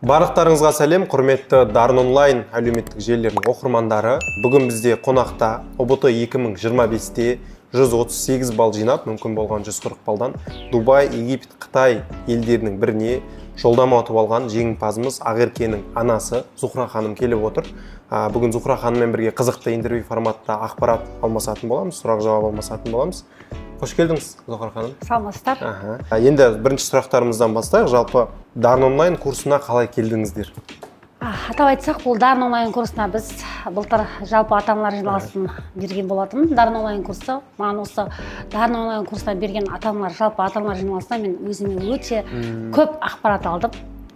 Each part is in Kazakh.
Барлықтарыңызға сәлем, құрметті Дарын онлайн әлеуметтік желілердің оқырмандары. Бүгін бізде қонақта ұбт 2025-те 138 балл жинап, мүмкін болған 140 балдан Дубай, Египет, Қытай елдерінің біріне жолдама ұтып алған жеңімпазымыз Ақеркенің анасы Зухра ханым келіп отыр. Бүгін Зухра ханыммен бірге қызықты интервью форматта ақпарат алмасатын боламыз, сұрақ жауап алмасатын боламыз. Қош келдіңіз, Зухра ханым. Саламатсыздар. Енді бірінші сұрақтарымыздан бастайық. Жалпы Дарын онлайн курсына қалай келдіңіздер? Атап айтсақ, бұл Дарын онлайн курсына біз былтыр жалпы ата-аналар жиналысын берген болатын. Дарын онлайн курсы, маған осы Дарын онлайн курсына берген жалпы ата-аналар жиналысына мен өзіме өте көп ақпарат алдым.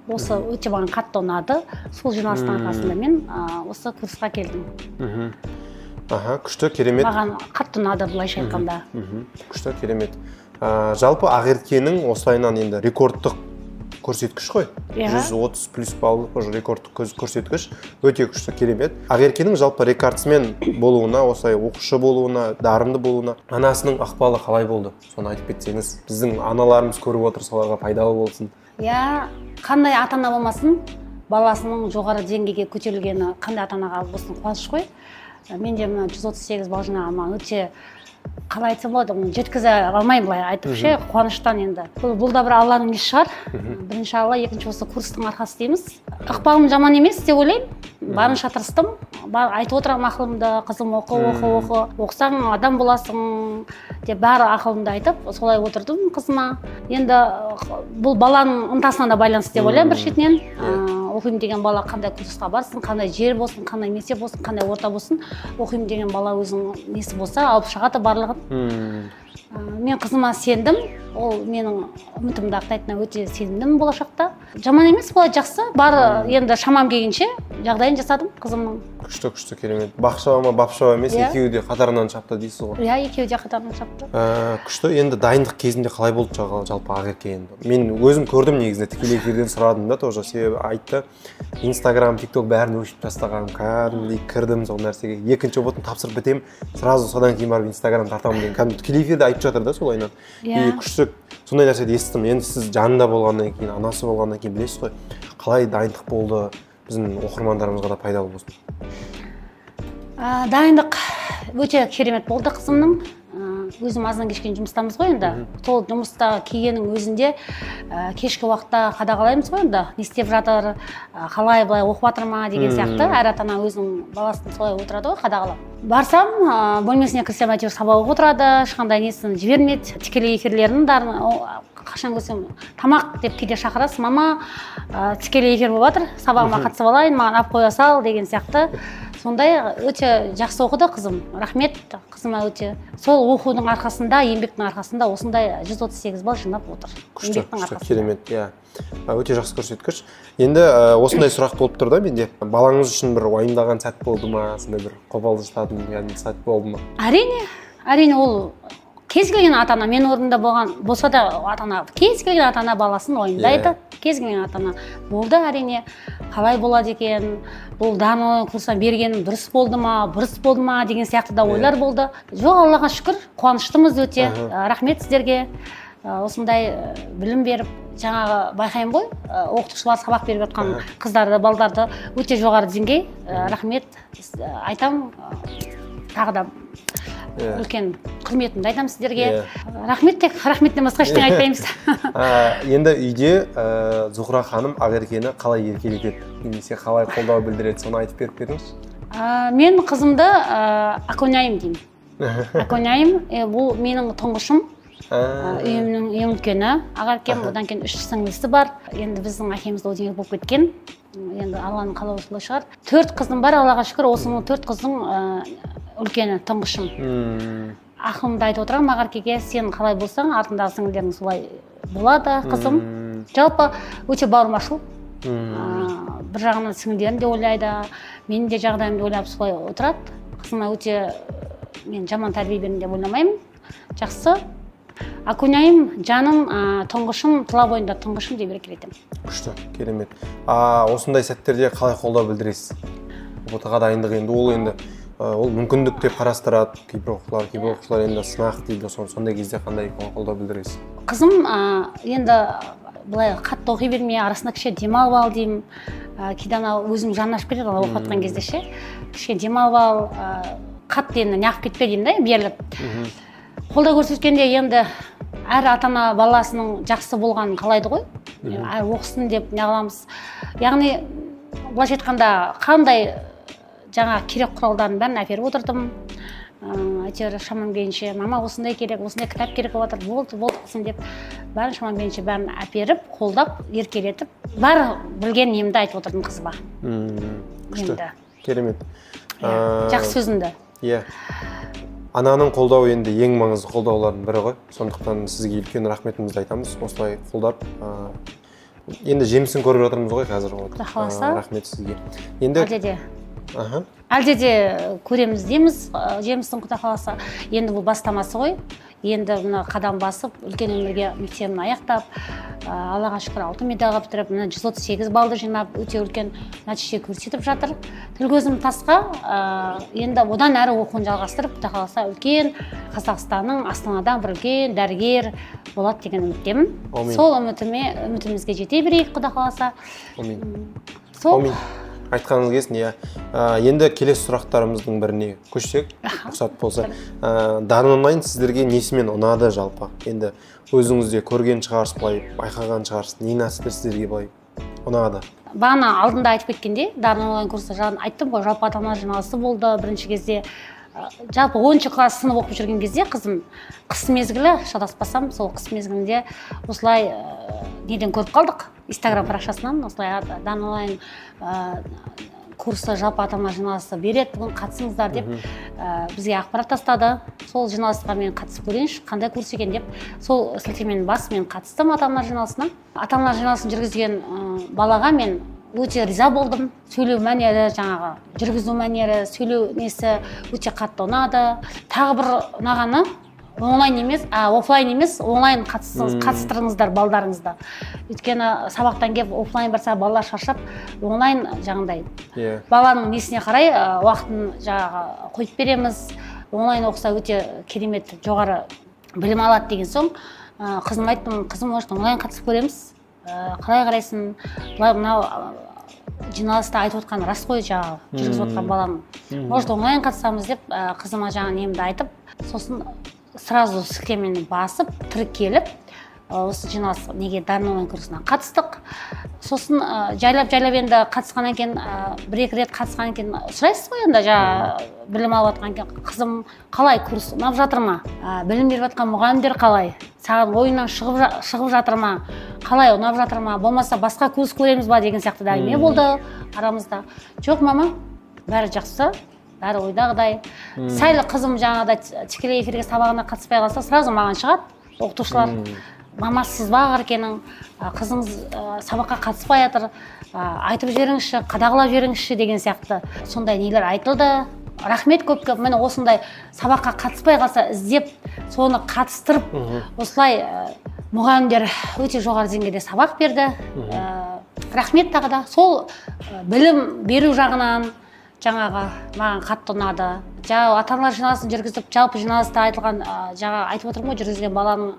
Осы өте маған қатты ұнады. Сол жиналыстың арқасында мен осы курсқа келдім. Күшті, керемет. Маған қатты ұнады, былайша айтқанда. Күшті, керемет. Жалпы Ақеркенің осылайынан енді рекордтық көрсеткіш қой. 130 плюс балл рекордтық көрсеткіш. Өте күшті, керемет. Ақеркенің жалпы рекордсмен болуына, осылай оқушы болуына, дарынды болуына анасының ықпалы қалай болды? Соны айтып кетсеңіз, біздің аналарымыз көріп отыр, соларға пайдалы болсын. Қандай ата-ана болмасын, баласының жоғары деңгейге көтерілгені қандай ата-анаға болсын қуаныш қой. Менде 138 балл жинағаныма өте, қалай айтсам болады, оны жеткізе алмаймын, былай айтып ше, қуаныштан енді. Бұл да бір Алланың несі шығар. Бірінші Алла, екінші осы курстың арқасы дейміз. Ықпалым жаман емес деп ойлаймын. Барынша тырыстым. Айтып отырамын ақылымды, қызым оқысаң адам боласың деп бәрі ақылымды айтып, солай отырдым қызыма. Енді бұл баланың ынтасына да байланысты деп ойлаймын бір шетінен. Оқимын деген бала қандай курсқа барсын, қандай жер болсын, қандай мектеп болсын, қандай орта болсын, оқимын деген бала өзінің несі болса, алып шығады барлығын. Мен қызыма сендім, ол менің үмітімді ақтайтынына өте сендім болашақта. Жаман емес, былай жақсы, бар енді шамам келгенше жағдайын жасадым қызымның. Күшті, керемет. Бақшаба ма, бапшаба емес, екеуі де қатарынан шапты дейсіз ғой. Екеуі де қатарынан шапты. Күшті, енді дайындық кезінде қалай болды жалпы Ақерке енді? Мен өзім көрдім негізінде, тікелей эфирден сұрадым да, тоже себебі айтты. Инстаграм, тикток бәрін өшіп тастағанмын, кәдімгідей кірдім сол нәрсеге. Екінші ұбытын тапсырып бітемін, сразу содан кейін барып Инстаграм тартамын деген. Кәдімгі тікелей эфирде айтып жатыр да солайынан. Күшті, сондай нәрседі естідім. Енді сіз жанында болғаннан кейін, анасы болғаннан кейін білесіз ғой, қалай дайындық болды, біздің оқырмандарымызға да пайдалы болсын. Дайындық өте керемет болды қызымның. Өзім аздан кешкен жұмыстамыз ғой енді. Сол жұмыста келгеннің өзінде кешкі уақытта қадағалаймыз ғой енді. Не істеп жатыр, қалай былай оқып жатыр ма деген сияқты. Әр ата-ана өзінің баласын солай отырады ғой, қадағалап. Барсам, бөлмесіне кірсем әйтеуір сабақ оқып отырады, ешқандай несін жібермейді. Тікелей эфирлерін қашан көрсем тамақ деп кейде шақырасыз, мама тікелей эфир болып жатыр, сабағыма қатысып алайын, маған алып қоя сал деген сияқты. Сондай өте жақсы оқыды қызым. Рахмет қызыма өте. Сол оқудың арқасында, еңбектің арқасында осындай 138 балл жинап отыр. Күшті, керемет, өте жақсы көрсеткіш. Енді осындай сұрақ болып тұр да менде. Балаңыз үшін бір уайымдаған сәт болды ма, сондай бір қобалжытатын сәт болды ма? Әрине ол кез келген ата-ана, мен орнында болса да ата-ана, кез келген ата-ана баласын уайымдайды. Кез келген ата-ана болды әрине. Қалай болады екен, бұл Дарын курсына бергенім дұрыс болды ма деген сияқты да ойлар болды. Жоқ, Аллаға шүкір, қуаныштымыз өте. Рахмет сіздерге. Осындай білім беріп, жаңағы байқаймын ғой, оқытушылар сабақ беріп жатқан қыздарды, балдарды өте жоғары деңгей. Рахмет айтам, тағы да үлкен құрметімді айтам сіздерге. Рахмет, тек рахметтен басқа ештеңе айтпаймыз. Енді үйде Зухра ханым Ақеркені қалай еркелетеді, немесе қалай қолдау білдіреді, соны айтып беріп беріңіз. Мен қызымды Аконяйым деймін. Аконяйым, бұл менің тұңғышым. Үйімнің ең үлкені Ақеркем, одан кейін 3 сіңлісі бар. Енді біздің әкеміз де дүниеге болып кеткен. Енді Алланың қалауы солай шығар. 4 қызым бар, Аллаға шүкір, осының 4 қыздың үлкені, тұңғышым. Ақылымды айтып отырамын Ақеркеге, сен қалай болсаң, артындағы сіңлілерің солай болады, қызым. Жалпы өте бауырмашыл. Бір жағынан сіңлілерін де ойлайды, менің де жағдайымды ойлап солай отырады. Қызыма өте мен жаман тәрбие бердім деп ойламаймын. Жақсы. Аконяйым, жаным, тұңғышым, тұла бойында тұңғышым деп еркелетемін. Күшті, керемет. Осындай сәттерде қалай қолдау білдіресіз? ұбт-ға дайындық енді ол мүмкіндік деп қарастырады. Кейбір оқушылар енді сынақ дейді, сондай кезде қандай қолдау білдіресіз? Қызым енді былай қатты оқи берме, арасында кішкене демалып ал деймін. Кейде ана өзім жаным ашып кетеді оқып жатқан кезде ше. Кішкене демалып ал, қатты енді неғып кетпе деймін да, беріліп. Қолдау көрсеткенде енді әр ата-ана баласының жақсы болғанын қалайды ғой. Оқысын деп неғыламыз. Яғни былайша айтқанда қандай жаңа керек құралдарын бәрін әперіп отырдым. Әйтеуір шамам келгенше мама осындай керек, осындай кітап керек болып жатыр, болды қылсын деп бәрін шамам келгенше бәрін әперіп, қолдап, еркелетіп, бәрі білген немді айтып отырдым қызыма. Күшті, керемет. Жақсы сөзіңді. Иә. Ананың қолдауы енді ең маңызды қолдаулардың бірі ғой. Сондықтан сізге үлкен рахметімізді айтамыз. Осылай қолдап, енді жемісін көріп жатырмыз ғой қазір. Рахмет сізге. Енді Әлде де көреміз дейміз, жемістің Құдай қаласа. Енді бұл бастамасы ғой. Енді мына қадам басып, үлкен өмірге мектебін аяқтап, Аллаға шүкір 6 медальға бітіріп, 138 балды жинап, өте үлкен нәтиже көрсетіп жатыр. Тіл көзім тасқа, енді одан әрі оқуын жалғастырып, Құдай қаласа үлкен Қазақстанның Астанадан бір үлкен дәрігер болады деген үміттемін. Сол үмітімізге жете берейік, Құдай қаласа. Амин. Айтқаныңыз келсін, енді келесі сұрақтарымыздың біріне көшсек, рұқсат болса. Дарын онлайн сіздерге несімен ұнады жалпы? Енді өзіңізде көрген шығарсыз, былай байқаған шығарсыз, не нәрселер сіздерге былай ұнады? Бағана алдында айтып кеткенде, Дарын онлайн курсы жағын айттым ғой, жалпы ата-ана жиналысы болды бірінші кезде. Жалпы 10-шы класс сынып оқып жүрген кезде қызым қыс мезгілі, шатаспасам, сол қыс мезгілінде осылай неден көріп қалдық, Инстаграм парақшасынан, осылай Дарын онлайн курсы жалпы ата-ана жиналысы береді, бүгін қатысыңыздар деп бізге ақпарат тастады. Сол жиналысқа мен қатысып көрейінші, қандай курс екен деп, сол сілтеменің басы мен қатыстым ата-ана жиналысына. Ата-ана жиналысын жүргізген балаға мен өте риза болдым. Сөйлеу мәнері, жаңағы жүргізу мәнері, сөйлеу несі өте қатты ұнады. Тағы бір ұнағаны онлайн емес, офлайн емес, онлайн қатыстырыңыздар балдарыңызды. Өйткені сабақтан келіп офлайн барса балалар шаршап, онлайн жаңағыдай баланың несіне қарай уақытын жаңағы қойып береміз. Онлайн оқыса өте керемет жоғары білім алады деген соң, қызым айттым, қызым может онлайн қатысып көреміз. Қалай қарайсың? Былай мынау жиналыста айтып отқан рас қой, жаңағы жүргізіп отқан баланың. Может онлайн қатысамыз деп қызыма жаңа немді айтып, сосын сразу сілтемені басып, тіркеліп, осы жиналыс неге Дарын онлайн курсына қатыстық. Сосын жайлап енді қатысқаннан кейін, бір-екі рет қатысқаннан кейін сұрайсыз ғой енді, білім алып жатқан кейін, қызым қалай курс ұнап жатыр ма? Білім беріп жатқан мұғалімдер қалай? Саған ойынан шығып жатыр ма? Қалай ұнап жатыр ма? Болмаса басқа курс көреміз ба деген сияқты әңгіме болды арамызда. Жоқ, мама, бәрі жақсы. Бәрі ойдағыдай. Сәл қызым жаңағыда тікелей эфирге сабағына қатыспай қалса, сразу маған шығады оқытушылар. Мама, сіз бағыр екенің, қызыңыз сабаққа қатыспай жатыр, айтып жіберіңізші, қадағалап жіберіңізші деген сияқты сондай нелер айтылды. Рахмет көп. Мені осындай сабаққа қатыспай қалса іздеп, соны қатыстырып, осылай мұғалімдер өте жоғары деңгейде сабақ берді. Рахмет тағы да. Сол білім беру жағынан жаңағы маған қатты ұнады. Ата-аналар жиналысын жүргізіп, жалпы жиналыста айтылған, жаңа айтып отырмын ғой, жүргізген баланың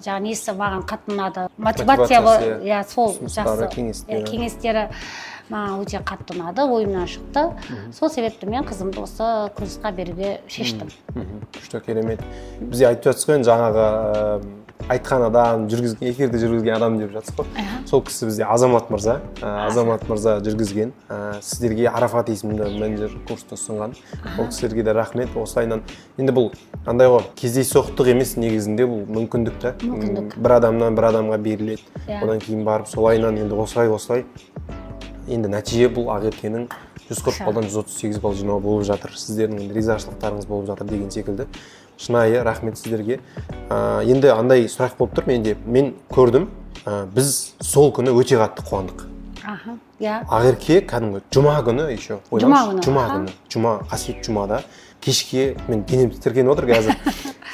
жаңа несі маған қатты ұнады. Мотивация, сол жақсы кеңестері маған өте қатты ұнады, ойымнан шықты. Сол себепті мен қызымды осы курсқа беруге шештім. Күшті, керемет. Бізде айтып жатсыз ғой, жаңағы айтқан адам, эфирді жүргізген адам деп жатсыз ғой. Сол кісі бізде Азамат мырза. Азамат мырза жүргізген. Сіздерге Арафат есімді менеджер курсты ұсынған. Ол кісілерге де рахмет. Осылайынан енді бұл андай ғой, кездейсоқтық емес, негізінде бұл мүмкіндік та. Бір адамнан бір адамға беріледі. Одан кейін барып солайынан енді осылай енді нәтиже бұл Ақеркенің 140 балдан 138 бал жинау болып жатыр. Сіздердің ризашылықтарыңыз болып жатыр деген секілді. Шынайы рахмет сіздерге. Енді андай сұрақ болып тұр менде. Мен көрдім, біз сол күні өте қатты қуандық. Ақерке кәдімгі жұма күні еще. Жұма күні. Қасиет жұмада. Кешке мен денем тітіркеніп отыр қазір.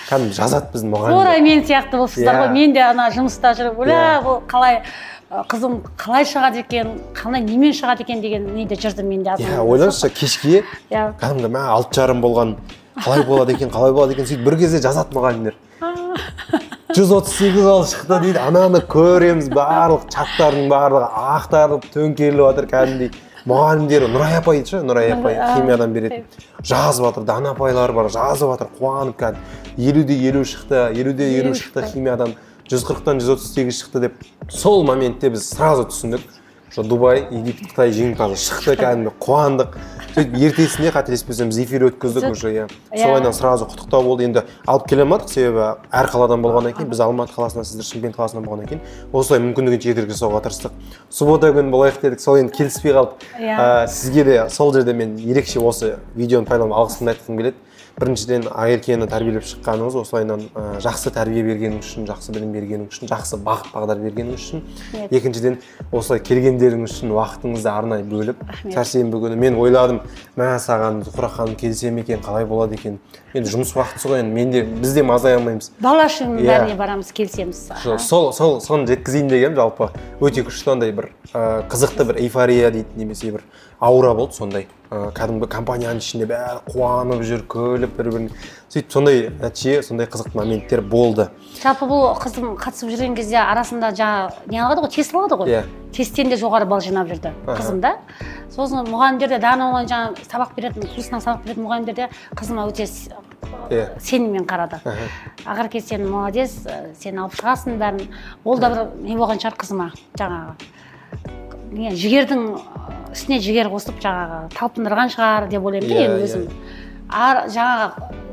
Кәдімгі жазады біздің мұғалімдер. Тура мен сияқты болсыздар ғой. Мен де ана жұмыста жүріп, бұл қалай қызым қалай шығады екен, қалай немен шығады екен деген неде жүрдім мен де. Ойлаңызшы, кешке кәдімгі 6:30 болған, қалай болады екен, сөйтіп бір кезде жазады мұғалімдер. 138 балл шықты дейді. Ананы көреміз, барлық чаттардың барлығы ақтарылып, төңкеріліп жатыр кәдімгідей. Мұғалімдері Нұрай апай ше, Нұрай апай химиядан беретін. Жазып жатыр, Дана апайлар бар, жазып жатыр, қуанып кәдімгі 50-де 50 шықты, 50-де 50 шықты химиядан, 140-тан 138 шықты деп. Сол моментте біз сразу түсіндік. Дубай, Египет, Қытай жеңімпазы шықты, кәдімгі қуандық. Сөйтіп ертесінде қателеспесем эфир өткіздік уже, иә. Солайдан сразу құттықтау болды. Енді алып келе алмадық, себебі әр қаладан болғаннан кейін, біз Алматы қаласынан, сіздер Шымкент қаласынан болғаннан кейін, осылай мүмкіндігінше жеткізуге жасауға тырыстық. Суббота күні болайық дедік, сол енді келіспей қалып, сізге де сол жерде мен ерекше осы видеоны пайдаланып алғысымды айтқым келеді. Біріншіден Ақеркені тәрбиелеп шыққаныңыз, осылайынан жақсы тәрбие бергеніңіз үшін, жақсы білім бергеніңіз үшін, жақсы бағыт бағдар бергеніңіз үшін. Екіншіден осылай келгендеріңіз үшін уақытыңызды арнай бөліп, сәрсенбі күні мен ойладым, мә саған Зухра ханым келсе ме екен, қалай болады екен. Енді жұмыс уақыты ғой, енді біз де мазай алмаймыз. Бала үшін бәріне барамыз, келсеміз. Соны жеткізейін дегенім, жалпы өте күшті андай бір қызықты бір эйфория дейді, немесе бір аура болды сондай. Кәдімгі компанияның ішінде бәрі қуанып жүр, күліп бір-бірін. Сөйтіп сондай нәтиже, сондай қызықты моменттер болды. Жалпы бұл қызым қатысып жүрген кезде арасында жаңа не алады ғой, тест алады ғой. Тесттен де жоғары балл жинап жүрді қызым да. Сосын мұғалімдер де Дана онлайн жаңа сабақ беретін, курсынан сабақ беретін мұғалімдер де қызыма өте сеніммен қарады. Ақерке сен молодец, сен алып шығасың бәрін. Ол да бір не болған шығар қызыма жаңағы. Жігердің үстіне жігер қосып жаңағы талпындырған шығар деп ойлаймын да енді өзім. Жаңағы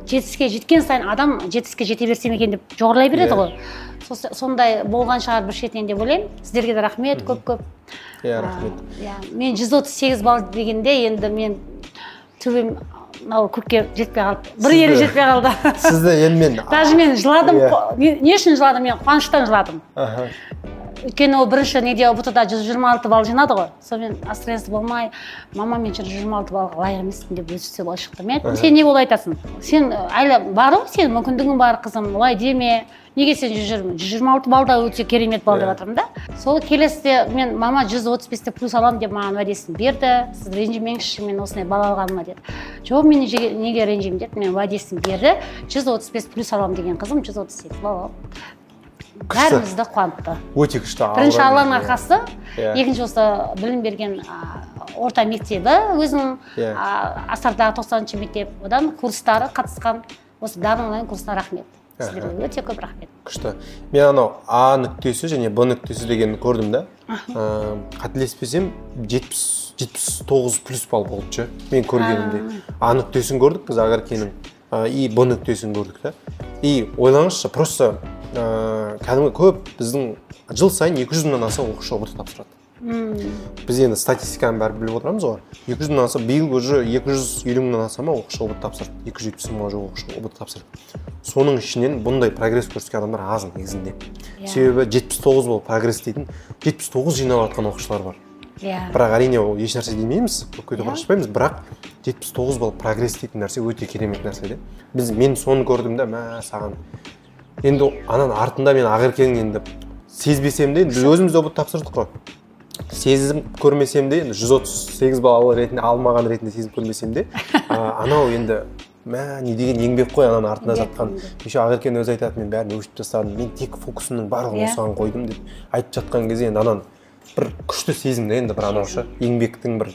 жетістікке жеткен сайын адам жетістікке жете берсем екен деп жоғарылай береді ғой. Сондай болған шығар бір шетінен деп ойлаймын. Сіздерге де рахмет, көп-көп. Рахмет. Мен 138 балл дегенде енді мен төбем көкке жетпей қалды. Бір елі жетпей қалды. Сізді енді мен... Даже мен жыладым. Не үшін жыладым? Мен қуаныштан жыладым. Өйткені ол бірінші неде ұбт-да 126 балл жинады ғой. Сонымен астренсі болмай, мама мен 126 баллға лайық емеспін деп өзі солай шықты. Мен айттым, сен не болып айтасың? Сен әлі бар ғой, сен мүмкіндігің бар, қызым, олай деме. Неге сен 126 балда өте керемет бал деп жатырмын да. Сол келесіде мен мама 135-те плюс аламын деп маған уәдесін берді. Сіз ренжімеңізші, мен осындай бал алғаныма деді. Жоқ, мен неге ренжимін деді, мен уәдесін берді. 135 плюс аламын деген қызым 138 бал алып. Бәрімізді қуантты. Өте күшті. Бірінші Алланың арқасы, екінші осы білім берген орта мектебі, өзінің Астардағы 90-шы мектеп, одан курстары қатысқан, осы Дана онлайн курсына рахмет. Сіздерге өте көп рахмет. Күшті. Мен анау А нүктесі және Б нүктесі дегенді көрдім да. Қателеспесем 79 плюс балл болды ше. Мен көргенімде. А нүктесін көрдік біз Ақеркенің, и Б нүктесін көрдік та. И ойлаңызшы, просто кәдімгі көп біздің жыл сайын 200-мыңнан аса оқушы ұбт тапсырады. Біз енді статистиканы бәрі біліп отырамыз ғой. 200-мыңнан аса, биыл уже 250-мыңнан аса оқушы ұбт тапсырды. 270-мыңға жуық оқушы ұбт тапсырды. Соның ішінен бұндай прогресс көрсеткен адамдар аз негізінде. Себебі 79 болып прогресс дейтін 79 жиналып жатқан оқушылар бар. Бірақ әрине ол еш нәрсе демейміз, көкке құрышпаймыз, бірақ 79 болып прогресс дейтін нәрсе өте керемет нәрсе де. Мен соны көрдім да, мә саған. Енді анан артында мен Ақеркенің енді сезбесем де, біз өзіміз де ұбт тапсырдық қой. Сезім көрмесем де, 138 балл ретінде алмаған ретінде сезіп көрмесем де, анау енді мә не деген еңбек қой ананың артында жатқан. Еще Ақеркен өзі айтады, мен бәрін өшіп тастадым, мен тек фокусымның барлығын осыған қойдым деп айтып жатқан кезде енді анан бір күшті сезімді енді бір анаушы еңбектің бір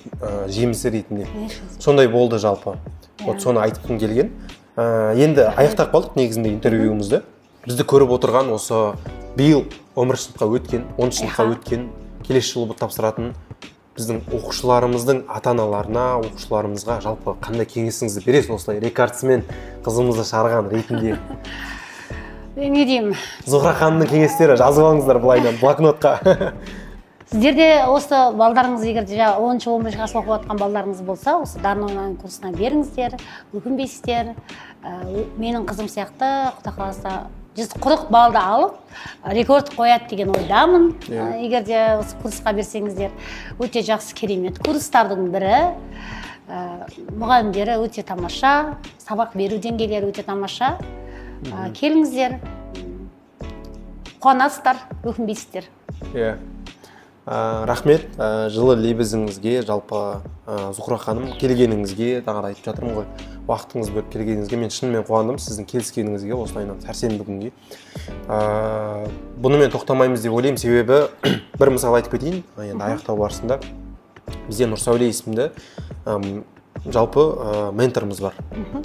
жемісі ретінде. Сондай болды жалпы. Вот соны айтқым келген. Енді аяқтап қалдық негізінде интервьюімізді. Бізді көріп отырған осы биыл 11 сыныпқа өткен, 10 сыныпқа өткен, келесі жылы тапсыратын біздің оқушыларымыздың ата-аналарына, оқушыларымызға жалпы қандай кеңесіңізді бересіз осылай рекордсмен қызымызды шығарған ретінде? Не деймін? Зухра ханымның кеңестері жазып алыңыздар былайынан блокнотқа. Сіздерде осы балдарыңыз егер 10-15 класс оқып жатқан балдарыңыз болса, осы Дана онлайн курсына беріңіздер, өкінбейсіздер. Менің қызым сияқты Құдай қаласа 140 балды алып, рекорд қояды деген ойдамын. Егер де осы курсқа берсеңіздер, өте жақсы керемет курстардың бірі. Мұғалімдері өте тамаша, сабақ беру деңгейлері өте тамаша. Келіңіздер, қуанасыздар, өкінбейсіздер. Рахмет жылы лебізіңізге, жалпы Зухра ханым келгеніңізге, тағы да айтып жатырмын ғой, уақытыңыз бөліп келгеніңізге мен шынымен қуандым, сіздің келіскеніңізге осылайынан сәрсенбі күнге. Бұнымен тоқтамаймыз деп ойлаймын, себебі бір мысал айтып кетейін, енді аяқтау барысында бізде Нұрсәуле есімді жалпы менторымыз бар.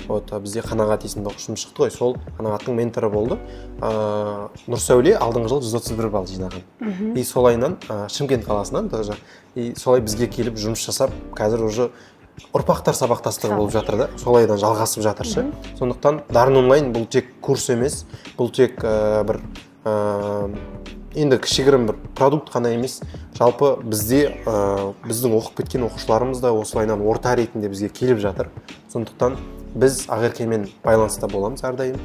Вот бізде Қанағат есімді оқушымыз шықты ғой, сол Қанағаттың менторы болды. Нұрсәуле алдыңғы жылы 131 балл жинаған. И солайынан Шымкент қаласынан тоже и солай бізге келіп жұмыс жасап, қазір уже ұрпақтар сабақтастығы болып жатыр да, солайдан жалғасып жатыршы. Сондықтан Дарын онлайн бұл тек курс емес, бұл тек бір енді кішігірім бір продукт қана емес, жалпы бізде біздің оқып кеткен оқушыларымыз да осылайынан орта ретінде бізге келіп жатыр. Сондықтан біз Ақеркемен байланыста боламыз әрдайым.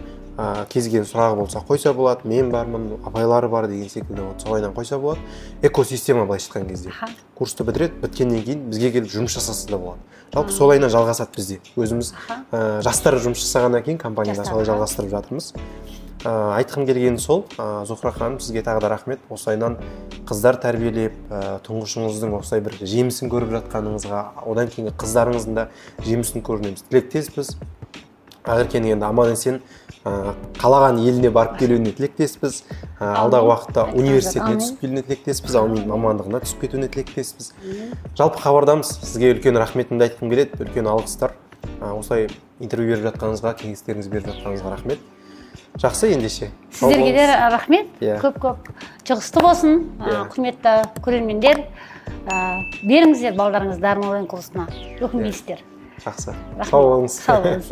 Кез келген сұрағы болса қойса болады, мен бармын, апайлары бар деген секілді, солайынан қойса болады. Экосистема былайша айтқан кезде. Курсты бітіреді, біткеннен кейін бізге келіп жұмыс жасаса да болады. Жалпы солайынан жалғасады бізде. Өзіміз жастар жұмыс жасағаннан кейін компанияда солай жалғастырып жатырмыз. Айтқым келгені сол, Зухра ханым, сізге тағы да рахмет. Осылайынан қыздар тәрбиелеп, тұңғышыңыздың осылай бір жемісін көріп жатқаныңызға, одан кейінгі қыздарыңыздың да жемісін көрінеміз. Тілектеспіз. Ақеркенің енді аман-есен қалаған еліне барып келуіне тілектеспіз. Алдағы уақытта университетіне түсіп келуіне тілектеспіз, мамандығына түсіп кетуіне тілектеспіз. Жалпы хабардамыз. Сізге үлкен рахметімді айтқым келеді, үлкен алғыстар. Осылай интервью беріп жатқаныңызға, кеңестеріңіз беріп жатқаныңызға рахмет. Жақсы ендеше. Сіздерге де рахмет. Көп-көп жұғысты болсын. Құрметті көрермендер, беріңіздер балдарыңыз Дарын онлайн курсына. Өкінбейсіздер. Жақсы. Сау болыңыз. Сау болыңыз.